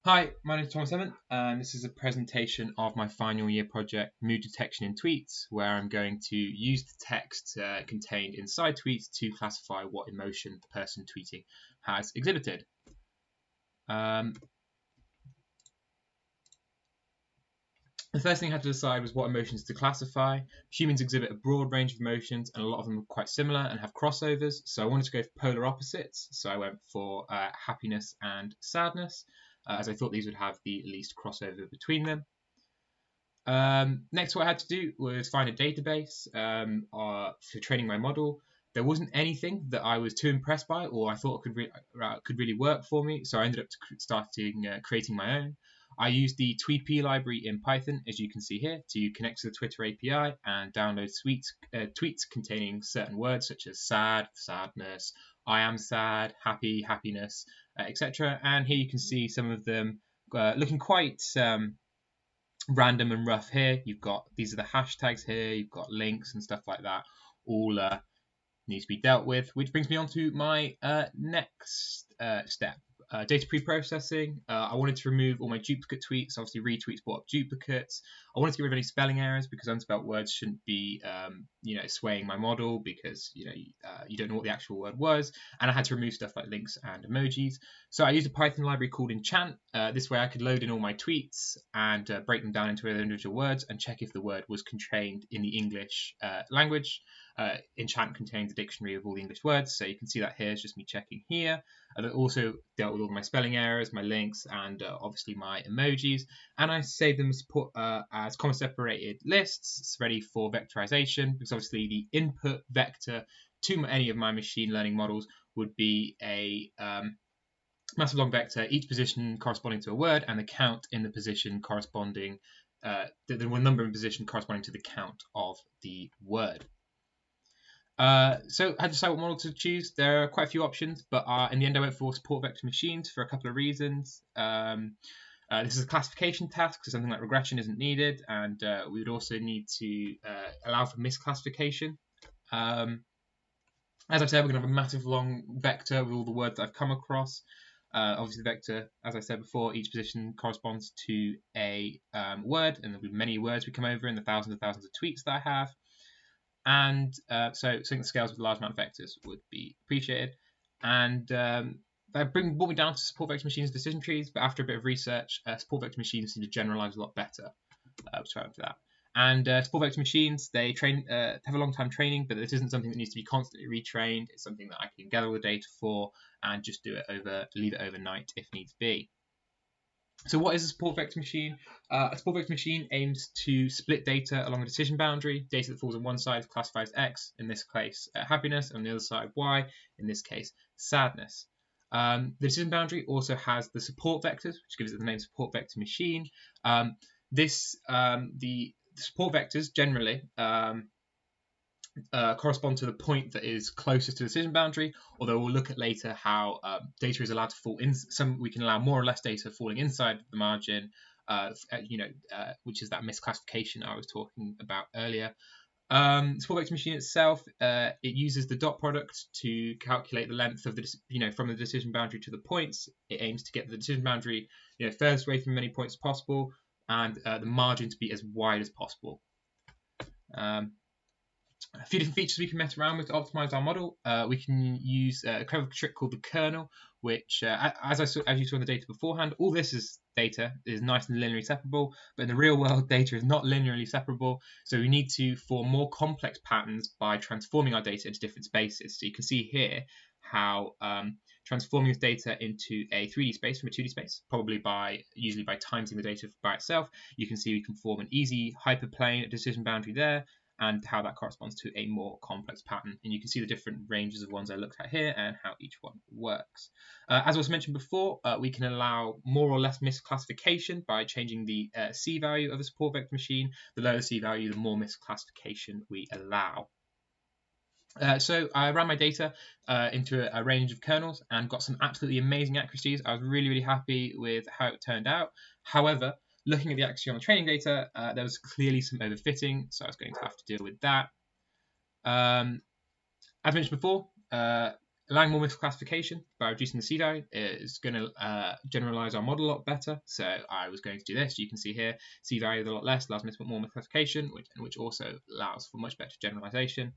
Hi, my name is Thomas Emmett, and this is a presentation of my final year project, Mood Detection in Tweets, where I'm going to use the text contained inside tweets to classify what emotion the person tweeting has exhibited. The first thing I had to decide was what emotions to classify. Humans exhibit a broad range of emotions, and a lot of them are quite similar and have crossovers, so I wanted to go for polar opposites, so I went for happiness and sadness, as I thought these would have the least crossover between them. Next, what I had to do was find a database for training my model. There wasn't anything that I was too impressed by or I thought could really work for me, so I ended up starting creating my own. I used the TweetP library in Python, as you can see here, to connect to the Twitter API and download tweets containing certain words such as sad, sadness, I am sad, happy, happiness, etc. And here you can see some of them looking quite random and rough here. These are the hashtags here, you've got links and stuff like that, all needs to be dealt with, which brings me on to my next step. Data pre-processing. I wanted to remove all my duplicate tweets. Obviously, retweets brought up duplicates. I wanted to get rid of any spelling errors because unspelled words shouldn't be, swaying my model because you don't know what the actual word was. And I had to remove stuff like links and emojis. So I used a Python library called Enchant. This way, I could load in all my tweets and break them down into individual words and check if the word was contained in the English language. Enchant contains a dictionary of all the English words, so you can see that here is just me checking here. And it also dealt with all my spelling errors, my links, and obviously my emojis. And I saved them as comma separated lists, ready for vectorization, because obviously the input vector to any of my machine learning models would be a massive long vector, each position corresponding to a word, and the count in the position corresponding, the number in position corresponding to the count of the word. So I had to decide what model to choose. There are quite a few options, but in the end I went for support vector machines for a couple of reasons. This is a classification task, so something like regression isn't needed, and we would also need to allow for misclassification. As I said, we're going to have a massive long vector with all the words that I've come across. Obviously, the vector, as I said before, each position corresponds to a word, and there'll be many words we come over in the thousands and thousands of tweets that I have. And so something that scales with a large amount of vectors would be appreciated. And that brought me down to support vector machines decision trees, but after a bit of research, support vector machines seem to generalize a lot better. So I went for that. And support vector machines, they have a long time training, but this isn't something that needs to be constantly retrained. It's something that I can gather all the data for and just leave it overnight if needs be. So what is a support vector machine? A support vector machine aims to split data along a decision boundary. Data that falls on one side is classified as X, in this case happiness, and on the other side Y, in this case sadness. The decision boundary also has the support vectors, which gives it the name support vector machine. The support vectors generally correspond to the point that is closest to the decision boundary, although we'll look at later how data is allowed to fall in. We can allow more or less data falling inside the margin, which is that misclassification I was talking about earlier. Support vector machine itself, it uses the dot product to calculate the length of from the decision boundary to the points. It aims to get the decision boundary furthest away from as many points as possible, and the margin to be as wide as possible. A few different features we can mess around with to optimize our model. We can use a clever trick called the kernel, which, as you saw in the data beforehand, all this data is nice and linearly separable, but in the real world, data is not linearly separable. So we need to form more complex patterns by transforming our data into different spaces. So you can see here how transforming this data into a 3D space from a 2D space, usually by timesing the data by itself, you can see we can form an easy hyperplane decision boundary there, and how that corresponds to a more complex pattern. And you can see the different ranges of ones I looked at here and how each one works. As was mentioned before, we can allow more or less misclassification by changing the C value of a support vector machine. The lower the C value, the more misclassification we allow. So I ran my data into a range of kernels and got some absolutely amazing accuracies. I was really, really happy with how it turned out. However, looking at the accuracy on the training data, there was clearly some overfitting, so I was going to have to deal with that. As mentioned before, Allowing more misclassification by reducing the C value is going to generalize our model a lot better. So I was going to do this. You can see here, C value is a lot less, allows me to put more misclassification, which also allows for much better generalization.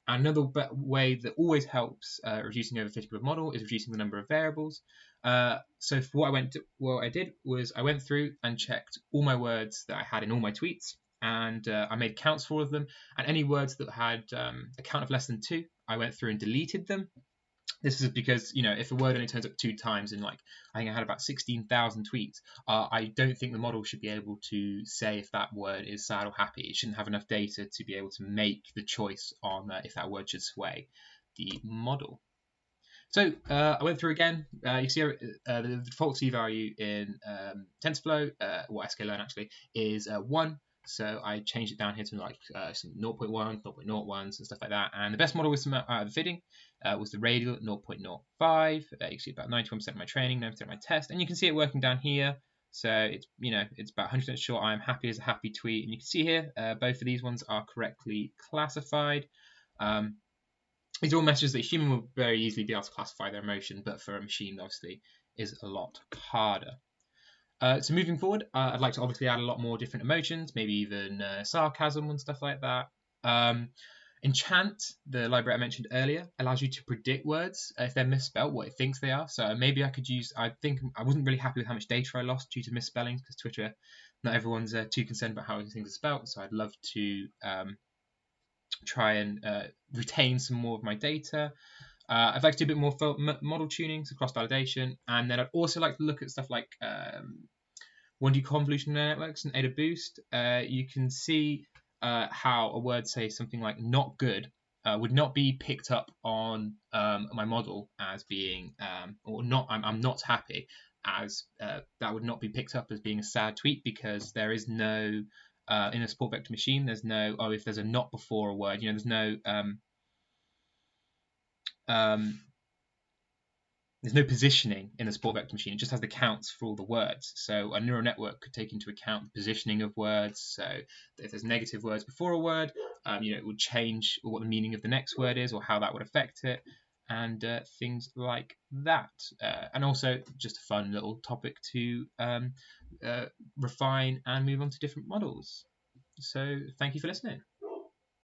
And another way that always helps reducing over 50 word model is reducing the number of variables. So for what I did was I went through and checked all my words that I had in all my tweets, and I made counts for all of them. And any words that had a count of less than 2, I went through and deleted them. This is because, if a word only turns up 2 times in, like, I think I had about 16,000 tweets, I don't think the model should be able to say if that word is sad or happy. It shouldn't have enough data to be able to make the choice on if that word should sway the model. So I went through again. You see the default C value in TensorFlow, or sklearn actually, is 1. So I changed it down here to like some 0.1, 0.01s and stuff like that. And the best model with some out of the fitting was the radial at 0.05. You can see about 91% of my training, 90% of my test. And you can see it working down here. So it's, it's about 100% sure I'm happy as a happy tweet. And you can see here, both of these ones are correctly classified. These are all messages that a human will very easily be able to classify their emotion, but for a machine, obviously, is a lot harder. So moving forward, I'd like to obviously add a lot more different emotions, maybe even sarcasm and stuff like that. Enchant, the library I mentioned earlier, allows you to predict words if they're misspelled, what it thinks they are. So maybe I could use, I wasn't really happy with how much data I lost due to misspellings, because Twitter, not everyone's too concerned about how things are spelled. So I'd love to try and retain some more of my data. I'd like to do a bit more model tuning, so cross-validation, and then I'd also like to look at stuff like 1D convolutional networks and Ada Boost. You can see how a word, say something like not good, would not be picked up on my model as being, or not, I'm not happy, as that would not be picked up as being a sad tweet, because there is no, in a support vector machine, there's no, if there's a not before a word, there's no there's no positioning in the support vector machine. It just has the counts for all the words. So a neural network could take into account the positioning of words. So if there's negative words before a word, it would change what the meaning of the next word is, or how that would affect it, and things like that. And also just a fun little topic to refine and move on to different models. So thank you for listening.